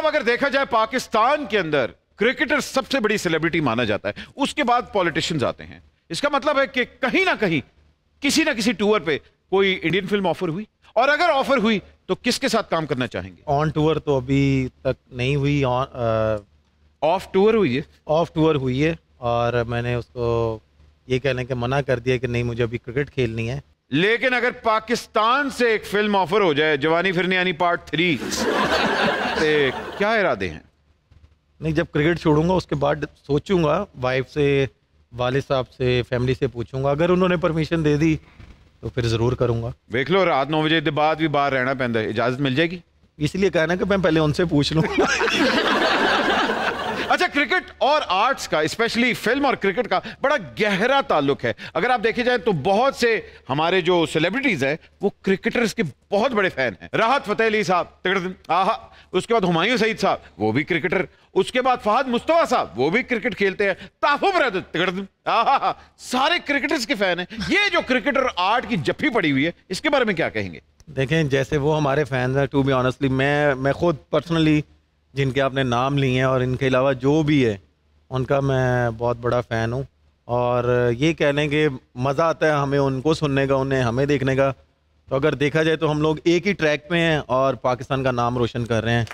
अगर देखा जाए पाकिस्तान के अंदर क्रिकेटर सबसे बड़ी सेलिब्रिटी माना जाता है, उसके बाद पॉलिटिशियंस आते हैं। इसका मतलब है कि कहीं ना कहीं किसी ना किसी टूर पे कोई इंडियन फिल्म ऑफर हुई, और अगर ऑफर हुई तो किसके साथ काम करना चाहेंगे? ऑन टूर तो अभी तक नहीं हुई, ऑफ टूर हुई है? ऑफ टूर हुई है, और मैंने उसको ये कहने के मना कर दिया कि नहीं, मुझे अभी क्रिकेट खेलनी है। लेकिन अगर पाकिस्तान से एक फिल्म ऑफर हो जाए, जवानी फिरनी यानी पार्ट 3, तो क्या इरादे हैं? नहीं, जब क्रिकेट छोड़ूंगा उसके बाद सोचूंगा, वाइफ से, वालिद साहब से, फैमिली से पूछूंगा, अगर उन्होंने परमिशन दे दी तो फिर ज़रूर करूंगा। देख लो, रात 9 बजे के बाद भी बाहर रहना पैंदा है, इजाजत मिल जाएगी? इसलिए कहना कि मैं पहले उनसे पूछ लूँ। अच्छा, क्रिकेट और आर्ट्स का, स्पेशली फिल्म और क्रिकेट का बड़ा गहरा ताल्लुक है। अगर आप देखे जाए तो बहुत से हमारे जो सेलिब्रिटीज हैं वो क्रिकेटर्स के बहुत बड़े फैन हैं। राहत फतेह अली साहब, आहा, उसके बाद हुमायूं सईद साहब, वो भी क्रिकेटर, उसके बाद फहद मुस्तफा साहब, वो भी क्रिकेट खेलते हैं, ताहुब ब्रदर, आहा, सारे क्रिकेटर्स के फैन हैं। ये जो क्रिकेटर आर्ट की जफ्फी पड़ी हुई है, इसके बारे में क्या कहेंगे? देखें, जैसे वो हमारे फैंस हैं, टू बी ऑनेस्टली मैं खुद पर्सनली जिनके आपने नाम लिए हैं और इनके अलावा जो भी है उनका मैं बहुत बड़ा फ़ैन हूँ, और ये कह लें कि मज़ा आता है हमें उनको सुनने का, उन्हें हमें देखने का। तो अगर देखा जाए तो हम लोग एक ही ट्रैक पे हैं और पाकिस्तान का नाम रोशन कर रहे हैं।